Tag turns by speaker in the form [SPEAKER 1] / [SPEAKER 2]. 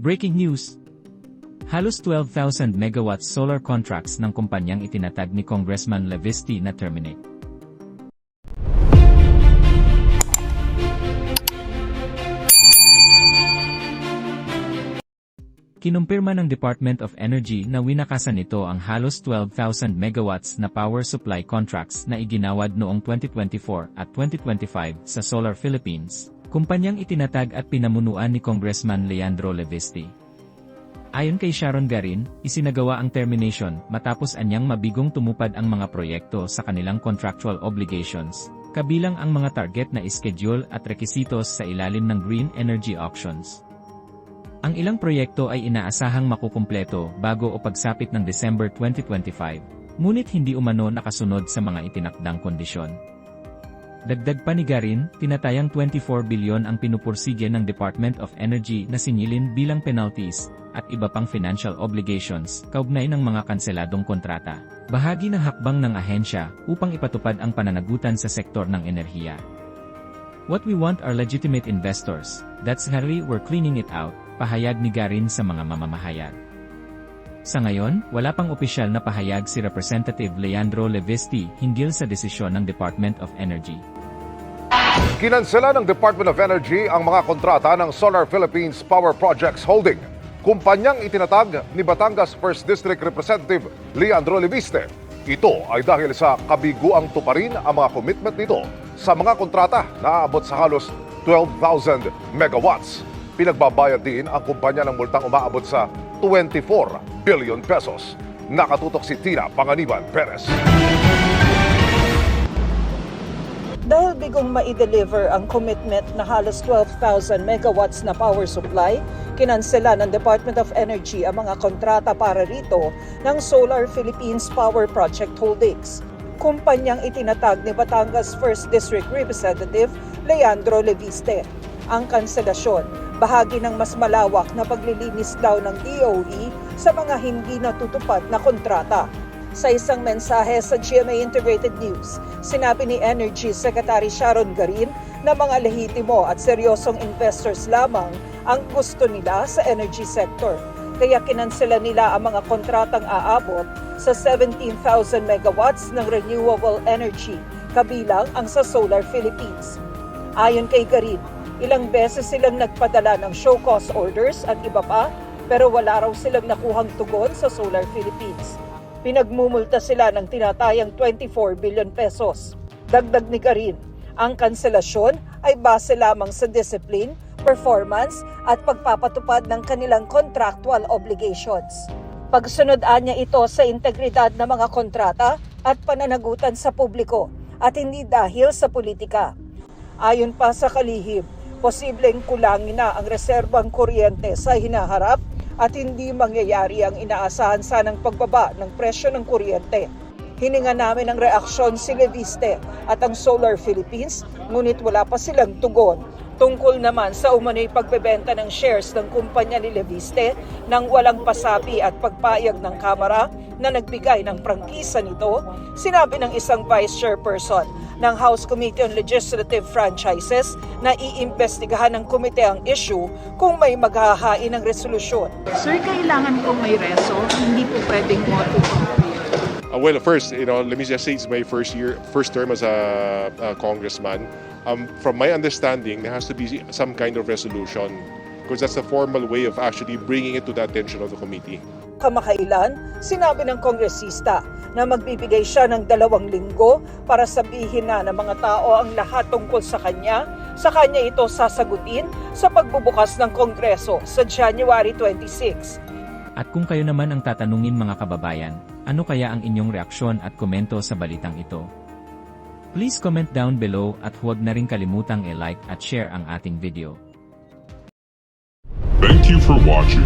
[SPEAKER 1] Breaking news! Halos 12,000 megawatts solar contracts ng kumpanyang itinatag ni Congressman Levisti na terminate. Kinumpirma ng Department of Energy na winakasan nito ang halos 12,000 megawatts na power supply contracts na iginawad noong 2024 at 2025 sa Solar Philippines, kumpanyang itinatag at pinamunuan ni Congressman Leandro Levisti. Ayon kay Sharon Garin, isinagawa ang termination matapos anyang mabigong tumupad ang mga proyekto sa kanilang contractual obligations, kabilang ang mga target na schedule at rekisitos sa ilalim ng Green Energy Auctions. Ang ilang proyekto ay inaasahang makukumpleto bago o pagsapit ng December 2025, ngunit hindi umano nakasunod sa mga itinakdang kondisyon. Dagdag pa ni Garin, tinatayang 24 bilyon ang pinupursige ng Department of Energy na singilin bilang penalties at iba pang financial obligations kaugnay ng mga kanseladong kontrata, bahagi ng hakbang ng ahensya upang ipatupad ang pananagutan sa sektor ng enerhiya. What we want are legitimate investors, that's how we're cleaning it out, pahayag ni Garin sa mga mamamahayag. Sa ngayon, wala pang opisyal na pahayag si Representative Leandro Levisti hinggil sa desisyon ng Department of Energy.
[SPEAKER 2] Kinansela ng Department of Energy ang mga kontrata ng Solar Philippines Power Projects Holding, kumpanyang itinatag ni Batangas 1st District Representative Leandro Leviste. Ito ay dahil sa kabiguang tuparin ang mga commitment nito sa mga kontrata na aabot sa halos 12,000 megawatts. Pinagbabayad din ang kumpanya ng multang umaabot sa 24 billion pesos. Nakatutok si Tina Panganiban Perez.
[SPEAKER 3] Dahil bigong ma-deliver ang commitment na halos 12,000 megawatts na power supply, kinansela ng Department of Energy ang mga kontrata para rito ng Solar Philippines Power Project Holdings. Kumpanyang itinatag ni Batangas 1st District Representative Leandro Leviste. Ang kanselasyon, bahagi ng mas malawak na paglilinis daw ng DOE sa mga hindi natutupad na kontrata. Sa isang mensahe sa GMA Integrated News, sinabi ni Energy Secretary Sharon Garin na mga lehitimo at seryosong investors lamang ang gusto nila sa energy sector. Kaya kinansela nila ang mga kontratang aabot sa 17,000 megawatts ng renewable energy, kabilang ang sa Solar Philippines. Ayon kay Garin, ilang beses silang nagpadala ng show cause orders at iba pa, pero wala raw silang nakuhang tugon sa Solar Philippines. Pinagmumulta sila ng tinatayang 24 billion pesos. Dagdag ni Garin, ang kanselasyon ay base lamang sa discipline, performance at pagpapatupad ng kanilang contractual obligations. Pagsunod-an niya ito sa integridad ng mga kontrata at pananagutan sa publiko at hindi dahil sa politika. Ayon pa sa kalihim, posibleng kulangin na ang reserbang kuryente sa hinaharap at hindi mangyayari ang inaasahan sanang pagbaba ng presyo ng kuryente. Hininga namin ng reaksyon si Leviste at ang Solar Philippines, ngunit wala pa silang tugon. Tungkol naman sa umano'y pagbebenta ng shares ng kumpanya ni Leviste nang walang pasabi at pagpayag ng Kamara na nagbigay ng prangkisa nito, sinabi ng isang Vice Chairperson ng House Committee on Legislative Franchises na iimbestigahan ng komite ang issue kung may maghahain ng resolusyon.
[SPEAKER 4] Sir, kailangan kong may reso, hindi po pwedeng motu.
[SPEAKER 5] Well, first, let me just say it's my first term as a congressman. From my understanding, there has to be some kind of resolution because that's the formal way of actually bringing it to the attention of the committee.
[SPEAKER 3] Kamakailan, sinabi ng kongresista na magbibigay siya ng 2 linggo para sabihin na ng mga tao ang lahat tungkol sa kanya ito sasagutin sa pagbubukas ng Kongreso sa January 26.
[SPEAKER 1] At kung kayo naman ang tatanungin mga kababayan, ano kaya ang inyong reaksyon at komento sa balitang ito? Please comment down below at huwag na rin kalimutang i-like at share ang ating video.
[SPEAKER 6] Thank you for watching.